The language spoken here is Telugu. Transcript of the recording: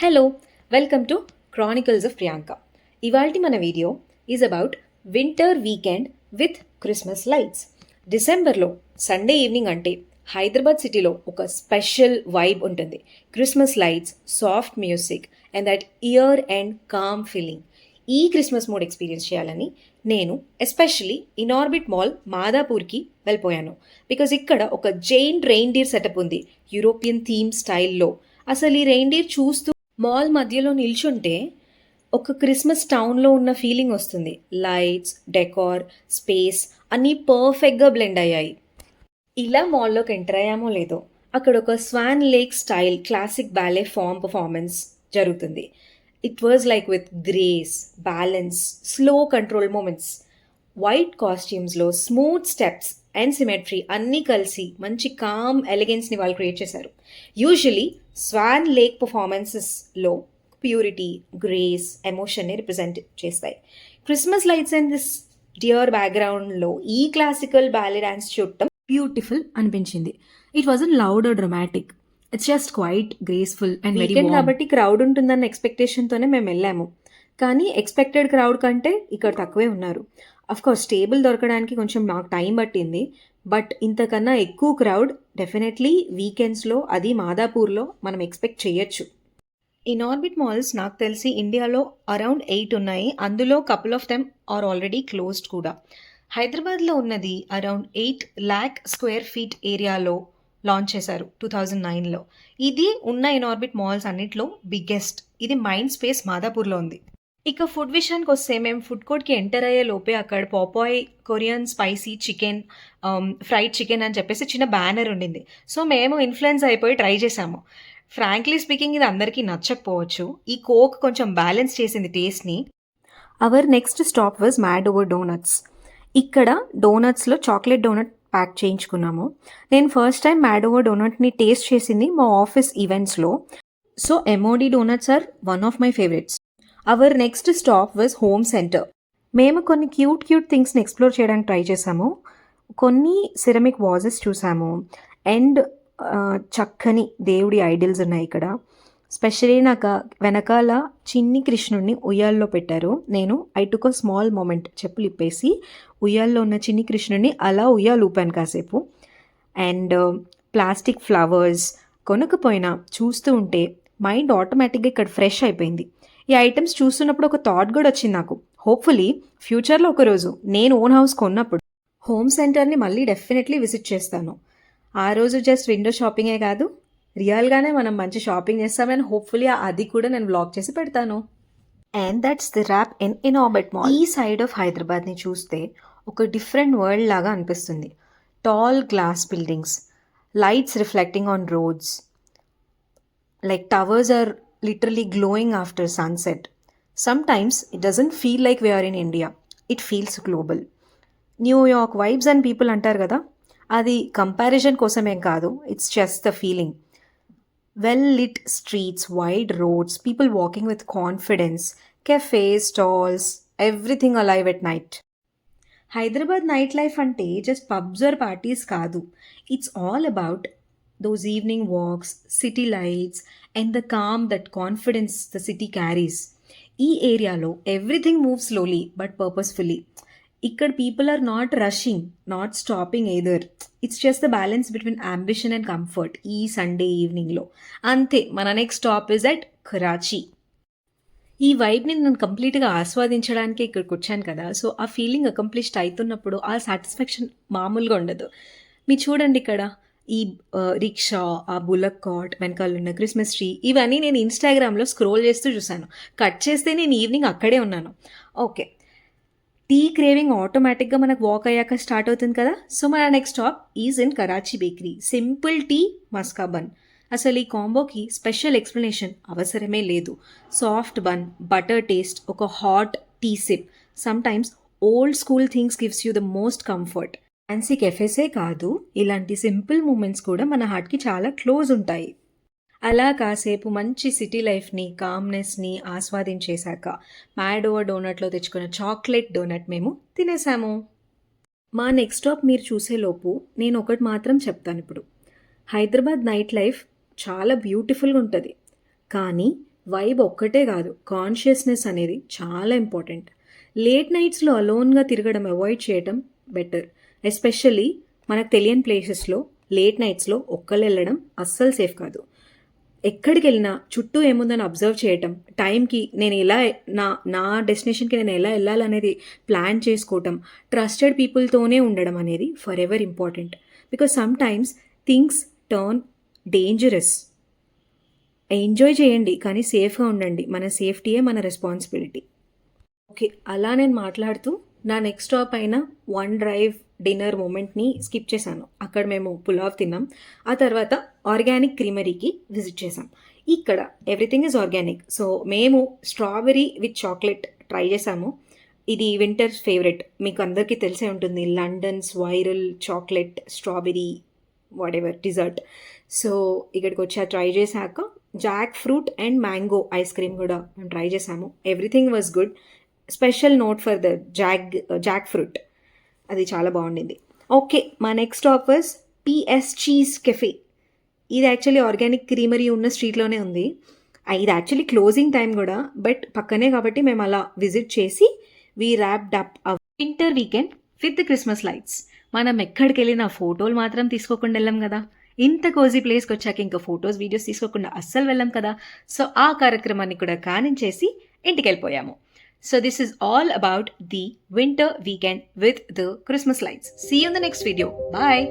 Hello welcome to Chronicles of Priyanka. ఇవాల్టి మన video is about winter weekend with Christmas lights. డిసెంబర్లో సండే ఈవినింగ్ అంటే హైదరాబాద్ సిటీలో ఒక స్పెషల్ వైబ్ ఉంటుంది. Christmas lights, soft music and that year and calm feeling. ఈ క్రిస్మస్ మూడ్ ఎక్స్పీరియన్స్ చేయాలని నేను ఎస్పెషలీ ఇనార్బిట్ మాల్ మాదాపూర్కి వెళ్ళిపోయాను. బికాజ్ ఇక్కడ ఒక జైంట్ రెయిన్డీర్ సెటప్ ఉంది యూరోపియన్ థీమ్ స్టైల్లో. అసలు ఈ రెయిన్డీర్ చూస్తూ మాల్ మధ్యలో నిల్చుంటే ఒక క్రిస్మస్ టౌన్లో ఉన్న ఫీలింగ్ వస్తుంది. లైట్స్, డెకార్, స్పేస్ అన్నీ పర్ఫెక్ట్గా బ్లెండ్ అయ్యాయి. ఇలా మాల్లోకి ఎంటర్ అయ్యామో లేదో అక్కడ ఒక swan lake style classic ballet form performance జరుగుతుంది. It was like with grace, balance, slow control movements. White కాస్ట్యూమ్స్లో స్మూత్ స్టెప్స్ అండ్ సిమెట్రీ అన్నీ కలిసి మంచి కామ్ ఎలిగెన్స్ని వాళ్ళు క్రియేట్ చేశారు. యూజువలీ స్వాన్ లేక్ పర్ఫార్మెన్సెస్లో ప్యూరిటీ, గ్రేస్, ఎమోషన్ని రిప్రజెంట్ చేస్తాయి. Christmas lights and this dear బ్యాక్గ్రౌండ్లో ఈ క్లాసికల్ బ్యాలే డాన్స్ చూడటం బ్యూటిఫుల్ అనిపించింది. It wasn't loud or dramatic, it's just quiet graceful and very warm. కాబట్టి క్రౌడ్ ఉంటుందన్న ఎక్స్పెక్టేషన్తోనే మేము వెళ్ళాము. కానీ ఎక్స్పెక్టెడ్ క్రౌడ్ కంటే ఇక్కడ తక్కువే ఉన్నారు. అఫ్కోర్స్ టేబుల్ దొరకడానికి కొంచెం నాకు టైం పట్టింది. బట్ ఇంతకన్నా ఎక్కువ క్రౌడ్ డెఫినెట్లీ వీకెండ్స్లో, అది మాదాపూర్లో మనం ఎక్స్పెక్ట్ చేయొచ్చు. ఇనార్బిట్ మాల్స్ నాకు తెలిసి ఇండియాలో అరౌండ్ 8 ఉన్నాయి. అందులో couple of them are already closed కూడా. హైదరాబాద్లో ఉన్నది అరౌండ్ 8 lakh square feet ఏరియాలో లాంచ్ చేశారు 2009లో. ఇది ఉన్న ఇనార్బిట్ మాల్స్ అన్నిట్లో బిగ్గెస్ట్. ఇది మైండ్ స్పేస్ మాదాపూర్లో ఉంది. ఇక ఫుడ్ విషయానికి వస్తే మేము ఫుడ్ కోర్ట్కి ఎంటర్ అయ్యే లోపే అక్కడ Popeyes Korean spicy chicken, fried chicken అని చెప్పేసి చిన్న బ్యానర్ ఉండింది. సో మేము ఇన్ఫ్లుయెన్స్ అయిపోయి ట్రై చేసాము. ఫ్రాంక్లీ స్పీకింగ్ ఇది అందరికీ నచ్చకపోవచ్చు. ఈ కోక్ కొంచెం బ్యాలెన్స్ చేసింది టేస్ట్ని. Our next stop was mad over donuts. ఇక్కడ డోనట్స్లో చాక్లెట్ డోనట్ ప్యాక్ చేయించుకున్నాము. నేను ఫస్ట్ టైం మ్యాడ్ ఓవర్ డోనట్ని టేస్ట్ చేసింది మా ఆఫీస్ ఈవెంట్స్లో. So MOD donuts are one of my favourites. Our next stop was home centre. మేము కొన్ని క్యూట్ థింగ్స్ని ఎక్స్ప్లోర్ చేయడానికి ట్రై చేసాము. కొన్ని సిరమిక్ వాజెస్ చూసాము అండ్ చక్కని దేవుడి ఐడిల్స్ ఉన్నాయి ఇక్కడ. స్పెషలీ నాకు వెనకాల చిన్ని కృష్ణుడిని ఉయ్యాల్లో పెట్టారు. నేను I took a small moment, చెప్పులు ఇప్పేసి ఉయ్యాల్లో ఉన్న చిన్ని కృష్ణుడిని అలా ఉయ్యాలు ఊపాను కాసేపు. అండ్ ప్లాస్టిక్ ఫ్లవర్స్ కొనకపోయినా చూస్తూ ఉంటే మైండ్ ఆటోమేటిక్గా ఇక్కడ ఫ్రెష్ అయిపోయింది. ఈ ఐటమ్స్ చూస్తున్నప్పుడు ఒక థాట్ కూడా వచ్చింది నాకు. హోప్ఫుల్లీ ఫ్యూచర్లో ఒకరోజు నేను ఓన్ హౌస్ కొన్నప్పుడు హోమ్ సెంటర్ని మళ్ళీ డెఫినెట్లీ విజిట్ చేస్తాను. ఆ రోజు జస్ట్ విండో షాపింగే కాదు, రియల్గానే మనం మంచి షాపింగ్ చేస్తామని హోప్ఫుల్లీ అది కూడా నేను వ్లాగ్ చేసి పెడతాను. And that's the wrap in Inorbit mall. ఈ సైడ్ ఆఫ్ హైదరాబాద్ని చూస్తే ఒక డిఫరెంట్ వరల్డ్ లాగా అనిపిస్తుంది. Tall glass buildings, lights reflecting on roads, like towers are literally glowing after sunset. Sometimes it doesn't feel like we are in India. It feels global. New York vibes and people అంటారు కదా, అది కంపారిజన్ కోసమేం కాదు, it's just the feeling. Well lit streets, wide roads, people walking with confidence, cafes, stalls, everything alive at night. Hyderabad night life అంటే జస్ట్ పబ్స్ ఆర్ పార్టీస్ కాదు. It's all about those evening walks, city lights and the calm that confidence the city carries. ఈ ఏరియాలో everything moves slowly but purposefully. ఇక్కడ people are not rushing, not stopping either. It's just the balance between ambition and comfort ఈ సండే ఈవినింగ్లో. అంతే, మన next stop is at Karachi. ఈ వైబ్ని నేను కంప్లీట్గా ఆస్వాదించడానికి ఇక్కడికి వచ్చాను కదా. సో ఆ ఫీలింగ్ అకంప్లిష్డ్ అవుతున్నప్పుడు ఆ సాటిస్ఫాక్షన్ మామూలుగా ఉండదు. మీరు చూడండి ఇక్కడ ఈ రిక్షా, ఆ బుల్లక్ కార్ట్, వెనకాల ఉన్న క్రిస్మస్ ట్రీ, ఇవన్నీ నేను ఇన్స్టాగ్రామ్లో స్క్రోల్ చేస్తూ చూసాను. కట్ చేస్తే నేను ఈవినింగ్ అక్కడే ఉన్నాను. ఓకే, టీ క్రేవింగ్ ఆటోమేటిక్గా మనకు వాక్ అయ్యాక స్టార్ట్ అవుతుంది కదా. సో మన next stop is in Karachi bakery. Simple tea, maska bun. అసలు ఈ కాంబోకి స్పెషల్ ఎక్స్ప్లెనేషన్ అవసరమే లేదు. సాఫ్ట్ బన్, బటర్ టేస్ట్, ఒక hot tea sip. Sometimes old school things gives you the most comfort. Fancy కెఫేసే కాదు, ఇలాంటి సింపుల్ మూమెంట్స్ కూడా మన హార్ట్కి చాలా క్లోజ్ ఉంటాయి. అలా కాసేపు మంచి సిటీ లైఫ్ని, కామ్నెస్ని ఆస్వాదించేశాక మ్యాడ్ ఓవర్ డోనట్లో తెచ్చుకున్న చాక్లెట్ డోనట్ మేము తినేసాము. మా నెక్స్ట్ స్టాప్ మీరు చూసేలోపు నేను ఒకటి మాత్రం చెప్తాను. ఇప్పుడు హైదరాబాద్ నైట్ లైఫ్ చాలా బ్యూటిఫుల్గా ఉంటుంది, కానీ వైబ్ ఒక్కటే కాదు, కాన్షియస్నెస్ అనేది చాలా ఇంపార్టెంట్. లేట్ నైట్స్లో అలోన్గా తిరగడం అవాయిడ్ చేయటం బెటర్. ఎస్పెషల్లీ మనకు తెలియని ప్లేసెస్లో లేట్ నైట్స్లో ఒక్కళ్ళు వెళ్ళడం అస్సలు సేఫ్ కాదు. ఎక్కడికి వెళ్ళినా చుట్టూ ఏముందని అబ్జర్వ్ చేయటం, టైంకి నేను ఎలా నా నా డెస్టినేషన్కి నేను ఎలా వెళ్ళాలనేది ప్లాన్ చేసుకోవటం, ట్రస్టెడ్ పీపుల్తోనే ఉండడం అనేది for ever important. Because some times things turn dangerous. Enjoy చేయండి కానీ సేఫ్గా ఉండండి. మన సేఫ్టీయే మన రెస్పాన్సిబిలిటీ. ఓకే, అలా నేను మాట్లాడుతూ నా నెక్స్ట్ స్టాప్ అయిన వన్ డ్రైవ్ డిన్నర్ మూమెంట్ని స్కిప్ చేశాను. అక్కడ మేము పులావ్ తిన్నాం. ఆ తర్వాత ఆర్గానిక్ క్రీమరీకి విజిట్ చేసాం. ఇక్కడ ఎవ్రీథింగ్ ఈజ్ ఆర్గానిక్. సో మేము స్ట్రాబెరీ విత్ చాక్లెట్ ట్రై చేసాము. ఇది వింటర్ ఫేవరెట్, మీకు అందరికీ తెలిసే ఉంటుంది, London's viral chocolate strawberry whatever dessert. So ఇక్కడికి వచ్చి ట్రై చేశాక jackfruit and mango ice cream కూడా మేము ట్రై చేసాము. Everything was good. Special note for the jackfruit, అది చాలా బాగుండింది. ఓకే, మా next stop was PS cheese cafe. ఇది యాక్చువల్లీ ఆర్గానిక్ క్రీమరీ ఉన్న స్ట్రీట్లోనే ఉంది. ఇది యాక్చువల్లీ క్లోజింగ్ టైం కూడా, బట్ పక్కనే కాబట్టి మేము అలా విజిట్ చేసి we wrapped up winter weekend with the Christmas lights. మనం ఎక్కడికి వెళ్ళినా ఫోటోలు మాత్రం తీసుకోకుండా వెళ్ళాం కదా. ఇంత కోజీ ప్లేస్కి వచ్చాక ఇంకా ఫొటోస్ వీడియోస్ తీసుకోకుండా అస్సలు వెళ్ళాం కదా. సో ఆ కార్యక్రమాన్ని కూడా కానించేసి ఇంటికి వెళ్ళిపోయాము. So this is all about the winter weekend with the Christmas lights. See you in the next video. Bye.